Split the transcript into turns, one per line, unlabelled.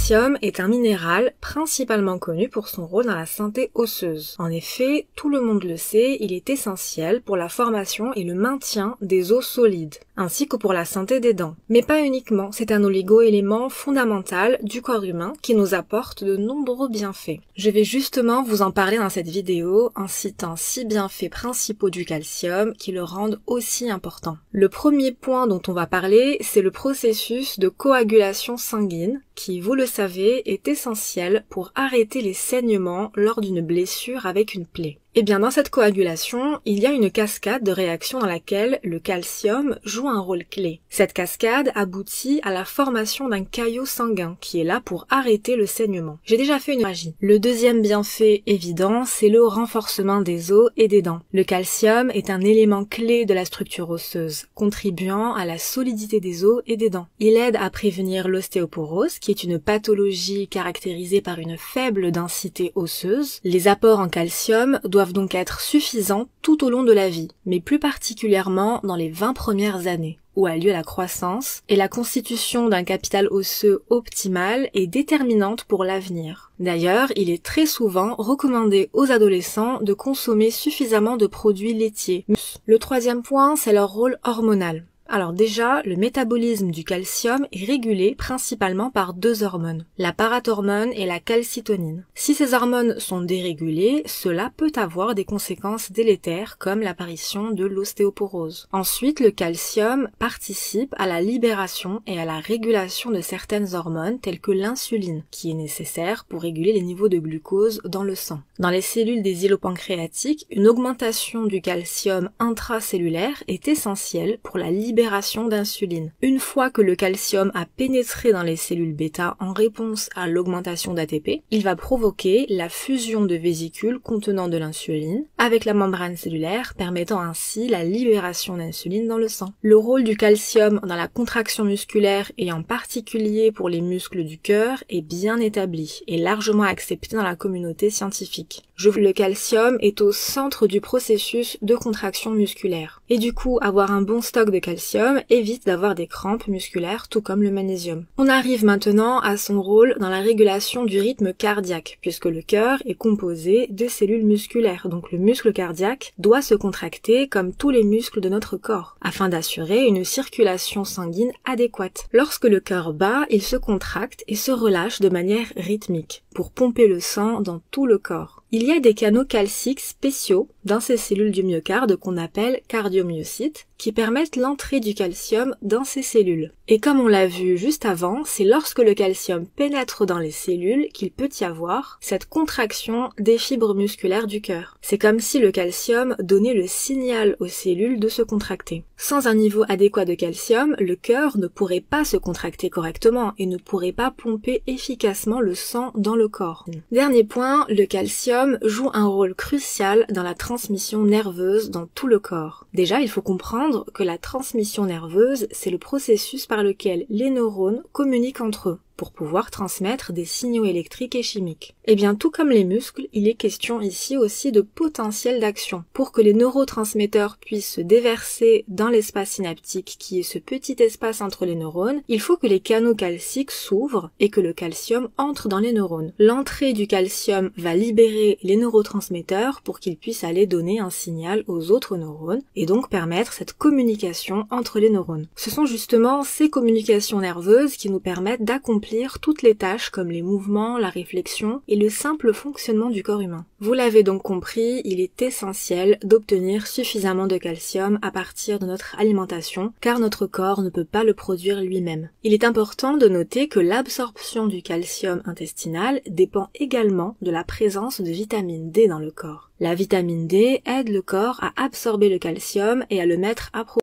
calcium est un minéral principalement connu pour son rôle dans la santé osseuse. En effet, tout le monde le sait, il est essentiel pour la formation et le maintien des os solides, ainsi que pour la santé des dents. Mais pas uniquement, c'est un oligo-élément fondamental du corps humain qui nous apporte de nombreux bienfaits. Je vais justement vous en parler dans cette vidéo en citant 6 bienfaits principaux du calcium qui le rendent aussi important. Le premier point dont on va parler, c'est le processus de coagulation sanguine qui, vous le savez, est essentiel pour arrêter les saignements lors d'une blessure avec une plaie. Eh bien, dans cette coagulation, il y a une cascade de réactions dans laquelle le calcium joue un rôle clé. Cette cascade aboutit à la formation d'un caillot sanguin qui est là pour arrêter le saignement. J'ai déjà fait une magie. Le deuxième bienfait évident, c'est le renforcement des os et des dents. Le calcium est un élément clé de la structure osseuse, contribuant à la solidité des os et des dents. Il aide à prévenir l'ostéoporose, qui est une pathologie caractérisée par une faible densité osseuse. Les apports en calcium doivent donc être suffisants tout au long de la vie, mais plus particulièrement dans les 20 premières années, où a lieu la croissance, et la constitution d'un capital osseux optimal est déterminante pour l'avenir. D'ailleurs, il est très souvent recommandé aux adolescents de consommer suffisamment de produits laitiers. Le troisième point, c'est leur rôle hormonal. Alors déjà, le métabolisme du calcium est régulé principalement par 2 hormones, la parathormone et la calcitonine. Si ces hormones sont dérégulées, cela peut avoir des conséquences délétères comme l'apparition de l'ostéoporose. Ensuite, le calcium participe à la libération et à la régulation de certaines hormones telles que l'insuline, qui est nécessaire pour réguler les niveaux de glucose dans le sang. Dans les cellules des îlots pancréatiques, une augmentation du calcium intracellulaire est essentielle pour la libération d'insuline. Une fois que le calcium a pénétré dans les cellules bêta en réponse à l'augmentation d'ATP, il va provoquer la fusion de vésicules contenant de l'insuline avec la membrane cellulaire, permettant ainsi la libération d'insuline dans le sang. Le rôle du calcium dans la contraction musculaire et en particulier pour les muscles du cœur est bien établi et largement accepté dans la communauté scientifique. Le calcium est au centre du processus de contraction musculaire. Et du coup, avoir un bon stock de calcium évite d'avoir des crampes musculaires, tout comme le magnésium. On arrive maintenant à son rôle dans la régulation du rythme cardiaque, puisque le cœur est composé de cellules musculaires. Donc le muscle cardiaque doit se contracter comme tous les muscles de notre corps, afin d'assurer une circulation sanguine adéquate. Lorsque le cœur bat, il se contracte et se relâche de manière rythmique, pour pomper le sang dans tout le corps. Il y a des canaux calciques spéciaux dans ces cellules du myocarde qu'on appelle cardiomyocytes, qui permettent l'entrée du calcium dans ces cellules. Et comme on l'a vu juste avant, c'est lorsque le calcium pénètre dans les cellules qu'il peut y avoir cette contraction des fibres musculaires du cœur. C'est comme si le calcium donnait le signal aux cellules de se contracter. Sans un niveau adéquat de calcium, le cœur ne pourrait pas se contracter correctement et ne pourrait pas pomper efficacement le sang dans le corps. Dernier point, le calcium joue un rôle crucial dans la transmission nerveuse dans tout le corps. Déjà, il faut comprendre que la transmission nerveuse, c'est le processus par lequel les neurones communiquent entre eux pour pouvoir transmettre des signaux électriques et chimiques. Et bien tout comme les muscles, il est question ici aussi de potentiel d'action. Pour que les neurotransmetteurs puissent se déverser dans l'espace synaptique qui est ce petit espace entre les neurones, il faut que les canaux calciques s'ouvrent et que le calcium entre dans les neurones. L'entrée du calcium va libérer les neurotransmetteurs pour qu'ils puissent aller donner un signal aux autres neurones et donc permettre cette communication entre les neurones. Ce sont justement ces communications nerveuses qui nous permettent d'accomplir toutes les tâches comme les mouvements, la réflexion et le simple fonctionnement du corps humain. Vous l'avez donc compris, il est essentiel d'obtenir suffisamment de calcium à partir de notre alimentation, car notre corps ne peut pas le produire lui-même. Il est important de noter que l'absorption du calcium intestinal dépend également de la présence de vitamine D dans le corps. La vitamine D aide le corps à absorber le calcium et à le mettre à profit.